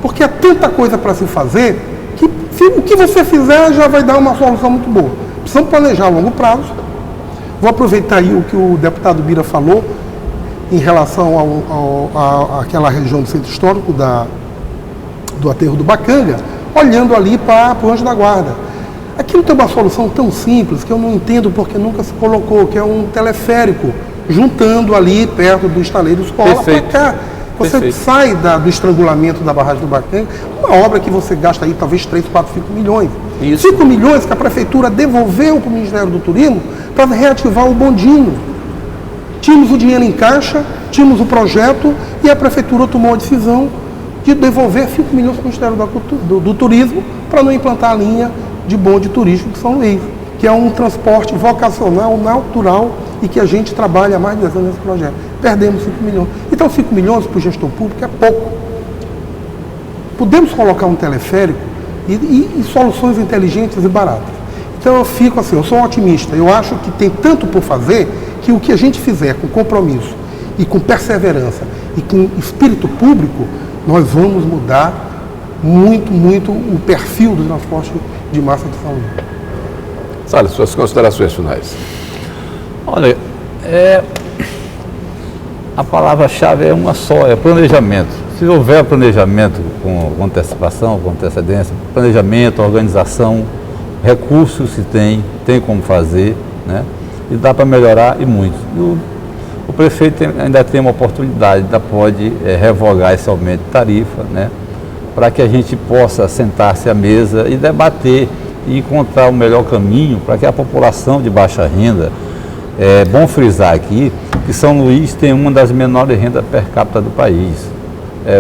Porque há tanta coisa para se fazer que o que você fizer já vai dar uma solução muito boa. Precisamos planejar a longo prazo. Vou aproveitar aí o que o deputado Bira falou em relação àquela região do centro histórico do aterro do Bacanga, olhando ali para o Anjo da Guarda. Aquilo tem uma solução tão simples que eu não entendo porque nunca se colocou, que é um teleférico, juntando ali perto do estaleiro escola para cá. Você sai do estrangulamento da barragem do Bacanga, uma obra que você gasta aí talvez 3, 4, 5 milhões. Isso. 5 milhões que a prefeitura devolveu para o Ministério do Turismo para reativar o bondinho. Tínhamos o dinheiro em caixa, tínhamos o projeto e a prefeitura tomou a decisão de devolver 5 milhões para o Ministério do Turismo para não implantar a linha de bonde turístico de São Luís, que é um transporte vocacional, natural e que a gente trabalha há mais de 10 anos nesse projeto. Perdemos 5 milhões. Então 5 milhões para o gestor público é pouco. Podemos colocar um teleférico e soluções inteligentes e baratas. Então eu fico assim, eu sou um otimista. Eu acho que tem tanto por fazer que o que a gente fizer com compromisso e com perseverança e com espírito público, nós vamos mudar muito, muito o perfil do transporte de massa de São Luís. Salles, suas considerações finais. Olha, a palavra-chave é uma só, é planejamento. Se houver planejamento com antecipação, com antecedência, planejamento, organização, recursos se tem como fazer, né? E dá para melhorar e muito. O prefeito ainda tem uma oportunidade, ainda pode revogar esse aumento de tarifa, né? Para que a gente possa sentar-se à mesa e debater e encontrar o melhor caminho para que a população de baixa renda, é bom frisar aqui que São Luís tem uma das menores rendas per capita do país.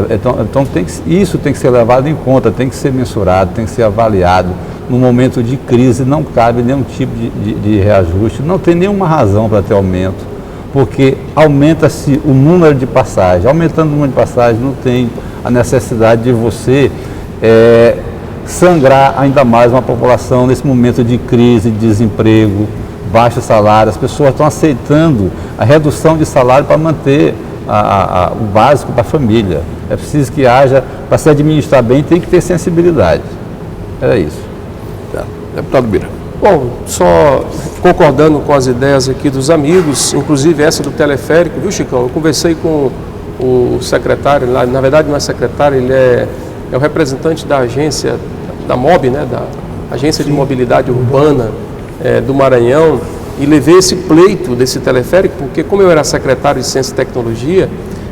Então isso tem que ser levado em conta, tem que ser mensurado, tem que ser avaliado. No momento de crise não cabe nenhum tipo de reajuste, não tem nenhuma razão para ter aumento, porque aumenta-se o número de passagens. Aumentando o número de passagens não tem a necessidade de você sangrar ainda mais uma população nesse momento de crise, de desemprego, baixo salário. As pessoas estão aceitando a redução de salário para manter o básico para a família. É preciso que haja, para se administrar bem, tem que ter sensibilidade. Era isso. Tá. Deputado Bira. Bom, só concordando com as ideias aqui dos amigos, inclusive essa do teleférico, viu, Chicão? Eu conversei com o secretário, lá, na verdade não é secretário, ele é o representante da agência, da MOB, né, da Agência de Mobilidade Urbana do Maranhão, e levei esse pleito desse teleférico, porque como eu era secretário de Ciência e Tecnologia,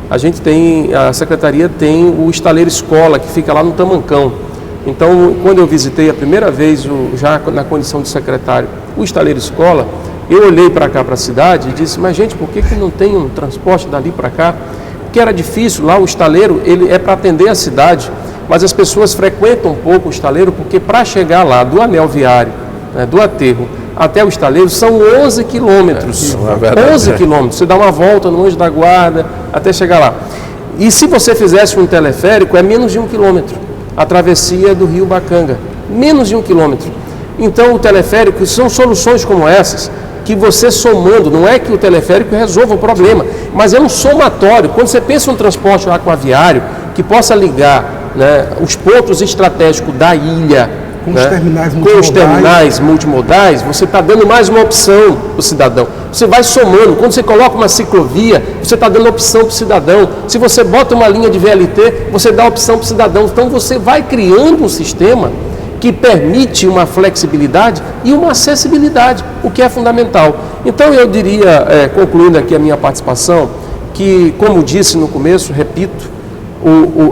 a secretaria tem o estaleiro escola, que fica lá no Tamancão. Então, quando eu visitei a primeira vez, já na condição de secretário, o estaleiro escola, eu olhei para cá, para a cidade, e disse, mas gente, por que não tem um transporte dali para cá? Porque era difícil, lá o estaleiro, ele é para atender a cidade. mas as pessoas frequentam um pouco o estaleiro porque para chegar lá do anel viário, né, do aterro até o estaleiro são 11 quilômetros. 11 quilômetros. Você dá uma volta no Anjo da Guarda até chegar lá. E se você fizesse um teleférico, é menos de 1 quilômetro. A travessia do Rio Bacanga, menos de 1 quilômetro. Então o teleférico, são soluções como essas, que você somando, não é que o teleférico resolva o problema, mas é um somatório. Quando você pensa em um transporte aquaviário que possa ligar, né, os pontos estratégicos da ilha, com né, os terminais multimodais, você está dando mais uma opção para o cidadão. Você vai somando. Quando você coloca uma ciclovia, você está dando opção para o cidadão. Se você bota uma linha de VLT, você dá opção para o cidadão. Então você vai criando um sistema que permite uma flexibilidade e uma acessibilidade, o que é fundamental. Então eu diria, concluindo aqui a minha participação, que, como disse no começo, repito,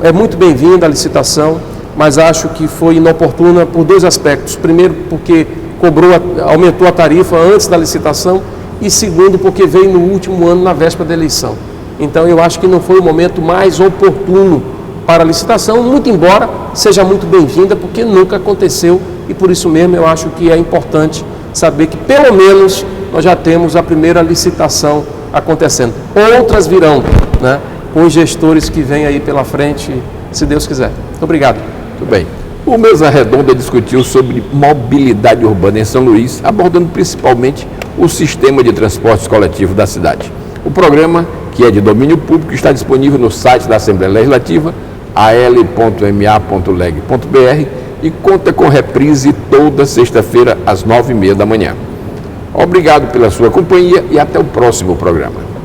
é muito bem-vinda a licitação, mas acho que foi inoportuna por 2 aspectos. Primeiro, porque aumentou a tarifa antes da licitação, e segundo, porque veio no último ano, na véspera da eleição. Então eu acho que não foi o momento mais oportuno para a licitação, muito embora seja muito bem-vinda, porque nunca aconteceu, e por isso mesmo eu acho que é importante saber que pelo menos nós já temos a primeira licitação acontecendo. Outras virão, né, com os gestores que vêm aí pela frente, se Deus quiser. Muito obrigado. Muito bem. O Mesa Redonda discutiu sobre mobilidade urbana em São Luís, abordando principalmente o sistema de transportes coletivo da cidade. O programa, que é de domínio público, está disponível no site da Assembleia Legislativa, al.ma.leg.br, e conta com reprise toda sexta-feira às 9h30 da manhã. Obrigado pela sua companhia e até o próximo programa.